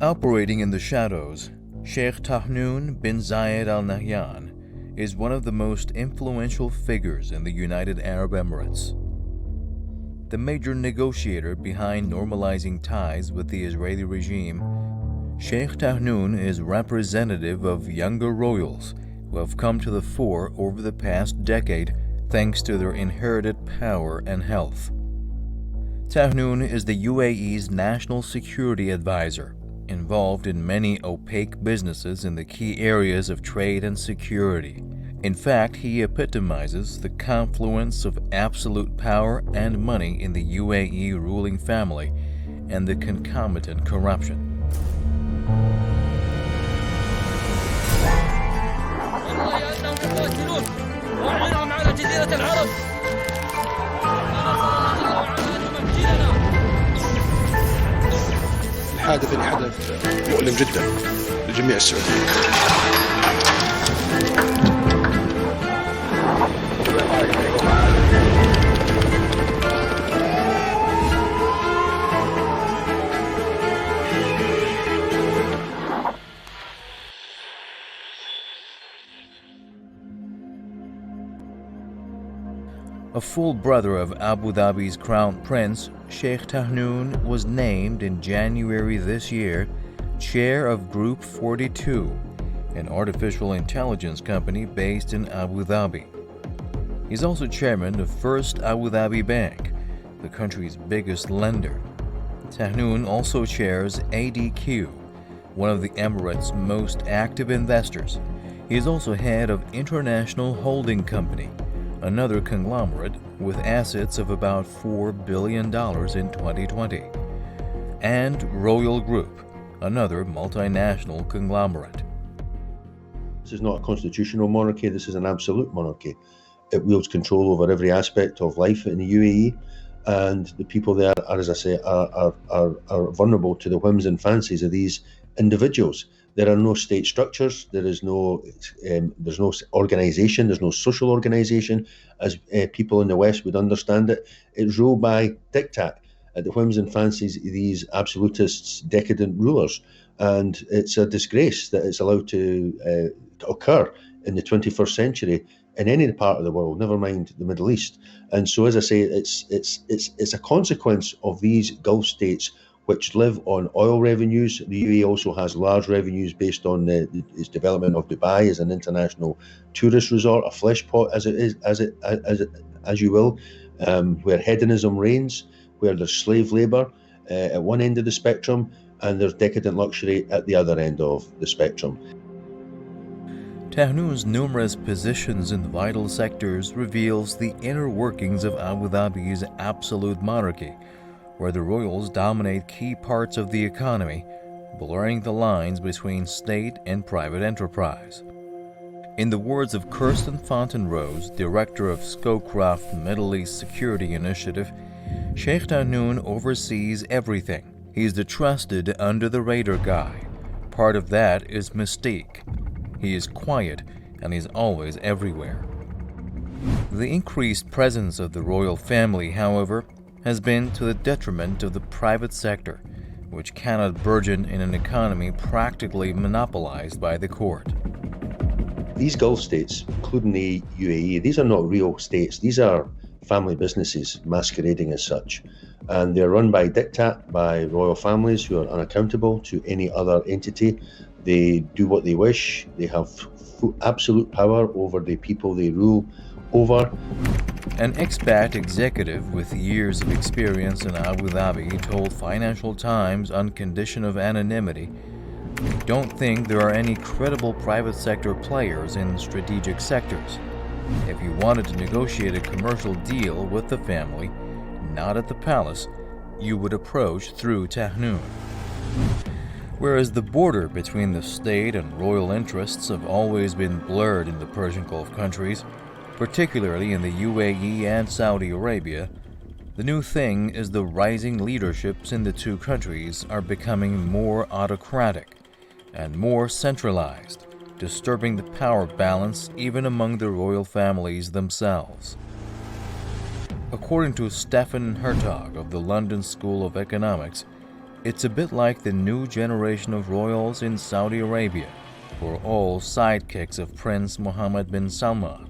Operating in the shadows, Sheikh Tahnoon bin Zayed al-Nahyan is one of the most influential figures in the United Arab Emirates. The major negotiator behind normalizing ties with the Israeli regime, Sheikh Tahnoon is representative of younger royals who have come to the fore over the past decade thanks to their inherited power and health. Tahnoon is the UAE's national security advisor, involved in many opaque businesses in the key areas of trade and security. In fact, he epitomizes the confluence of absolute power and money in the UAE ruling family and the concomitant corruption. الحادث اللي حدث مؤلم جدا لجميع السعوديين. A full brother of Abu Dhabi's Crown Prince, Sheikh Tahnoon was named in January this year chair of Group 42, an artificial intelligence company based in Abu Dhabi. He's also chairman of First Abu Dhabi Bank, the country's biggest lender. Tahnoon also chairs ADQ, one of the Emirates' most active investors. He is also head of International Holding Company, another conglomerate with assets of about $4 billion in 2020, and Royal Group, another multinational conglomerate. This is not a constitutional monarchy, this is an absolute monarchy. It wields control over every aspect of life in the UAE, and the people there are, as I say, are vulnerable to the whims and fancies of these individuals. There are no state structures. There's no organisation. There's no social organisation, as people in the West would understand it. It's ruled by diktat, at the whims and fancies of these absolutists, decadent rulers, and it's a disgrace that it's allowed to occur in the 21st century in any part of the world, never mind the Middle East. And so, as I say, it's a consequence of these Gulf states which live on oil revenues. The UAE also has large revenues based on its development of Dubai as an international tourist resort, a flesh pot, as you will, where hedonism reigns, where there's slave labour at one end of the spectrum, and there's decadent luxury at the other end of the spectrum. Tahnoon's numerous positions in vital sectors reveals the inner workings of Abu Dhabi's absolute monarchy, where the royals dominate key parts of the economy, blurring the lines between state and private enterprise. In the words of Kirsten Fontaine-Rose, director of Scowcroft Middle East Security Initiative, Sheikh Tahnoon oversees everything. He's the trusted under-the-radar guy. Part of that is mystique. He is quiet and he's always everywhere. The increased presence of the royal family, however, has been to the detriment of the private sector, which cannot burgeon in an economy practically monopolized by the court. These Gulf states, including the UAE, these are not real states. These are family businesses masquerading as such. And they're run by diktat, by royal families who are unaccountable to any other entity. They do what they wish. They have absolute power over the people they rule over. An expat executive with years of experience in Abu Dhabi told Financial Times on condition of anonymity, "We don't think there are any credible private sector players in strategic sectors. If you wanted to negotiate a commercial deal with the family, not at the palace, you would approach through Tahnoon." Whereas the border between the state and royal interests have always been blurred in the Persian Gulf countries, particularly in the UAE and Saudi Arabia, the new thing is the rising leaderships in the two countries are becoming more autocratic and more centralized, disturbing the power balance even among the royal families themselves. According to Stefan Hertog of the London School of Economics, It's a bit like the new generation of royals in Saudi Arabia, who are all sidekicks of Prince Mohammed bin Salman,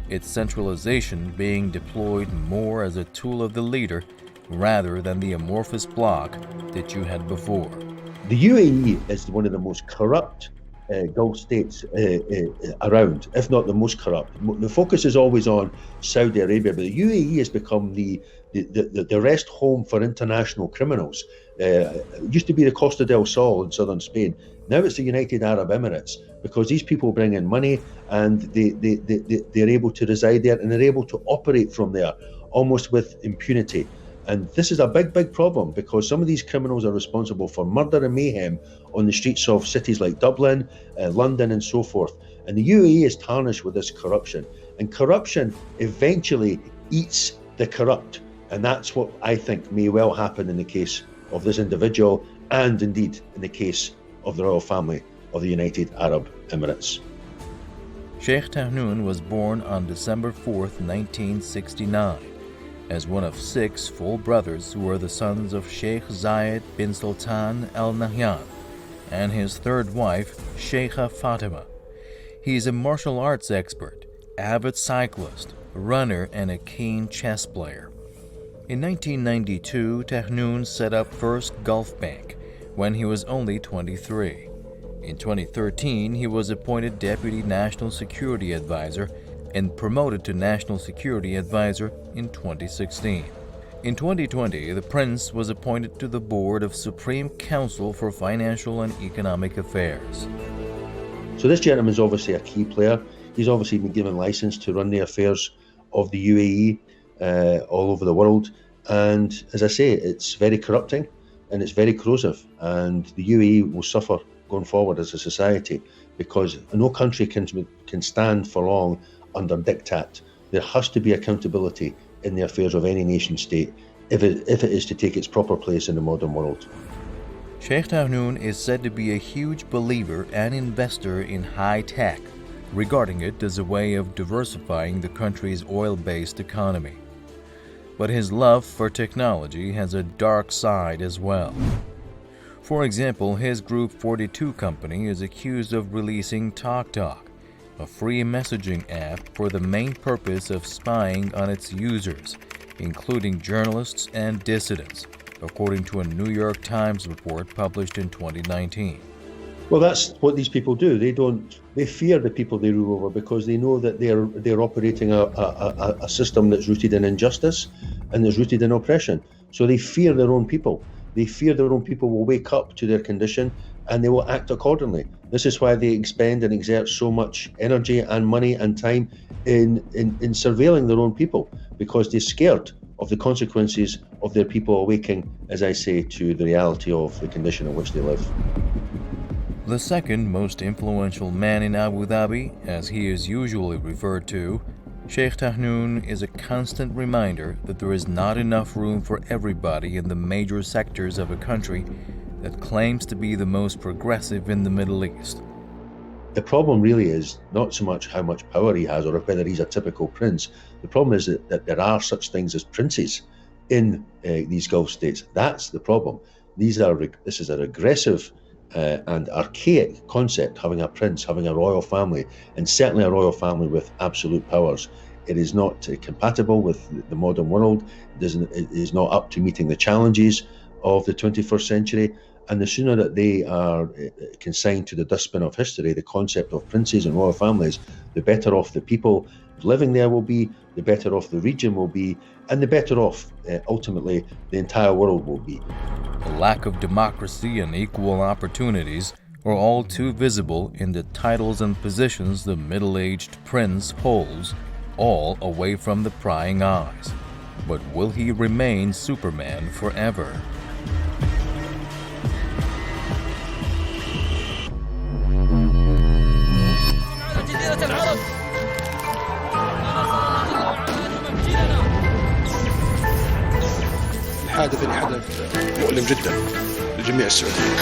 its centralization being deployed more as a tool of the leader rather than the amorphous bloc that you had before. The UAE is one of the most corrupt Gulf states around, if not the most corrupt. The focus is always on Saudi Arabia, but the UAE has become the rest home for international criminals. It used to be the Costa del Sol in southern Spain. Now it's the United Arab Emirates, because these people bring in money and they're able to reside there and they're able to operate from there almost with impunity. And this is a big, big problem, because some of these criminals are responsible for murder and mayhem on the streets of cities like Dublin, London, and so forth. And the UAE is tarnished with this corruption. And corruption eventually eats the corrupt. And that's what I think may well happen in the case of this individual, and indeed in the case of the royal family of the United Arab Emirates. Sheikh Tahnoon was born on December 4th, 1969. As one of 6 full brothers who were the sons of Sheikh Zayed bin Sultan al-Nahyan and his third wife, Sheikha Fatima. He is a martial arts expert, avid cyclist, runner, and a keen chess player. In 1992, Tahnoon set up First Gulf Bank when he was only 23. In 2013, he was appointed Deputy National Security Advisor and promoted to National Security Advisor in 2016. In 2020, the Prince was appointed to the board of Supreme Council for Financial and Economic Affairs. So this gentleman is obviously a key player. He's obviously been given license to run the affairs of the UAE all over the world. And as I say, it's very corrupting and it's very corrosive. And the UAE will suffer going forward as a society, because no country can stand for long under diktat. There has to be accountability in the affairs of any nation state if it is to take its proper place in the modern world. Sheikh Tahnoon is said to be a huge believer and investor in high tech, regarding it as a way of diversifying the country's oil-based economy. But his love for technology has a dark side as well. For example, his Group 42 company is accused of releasing TalkTalk, a free messaging app for the main purpose of spying on its users, including journalists and dissidents, according to a New York Times report published in 2019. Well, that's what these people do. They fear the people they rule over, because they know that they're operating a system that's rooted in injustice and that's rooted in oppression. So they fear their own people. They fear their own people will wake up to their condition and they will act accordingly. This is why they expend and exert so much energy and money and time in surveilling their own people, because they're scared of the consequences of their people awaking, as I say, to the reality of the condition in which they live. The second most influential man in Abu Dhabi, as he is usually referred to, Sheikh Tahnoon, is a constant reminder that there is not enough room for everybody in the major sectors of a country that claims to be the most progressive in the Middle East. The problem really is not so much how much power he has or whether he's a typical prince. The problem is that there are such things as princes in these Gulf states. That's the problem. This is a regressive and archaic concept, having a prince, having a royal family, and certainly a royal family with absolute powers. It is not compatible with the modern world. It is not up to meeting the challenges of the 21st century. And the sooner that they are consigned to the dustbin of history, the concept of princes and royal families, the better off the people living there will be, the better off the region will be, and the better off, ultimately, the entire world will be. A lack of democracy and equal opportunities are all too visible in the titles and positions the middle-aged prince holds, all away from the prying eyes. But will he remain Superman forever? الحادث اللي حدث مؤلم جدا لجميع السعوديين.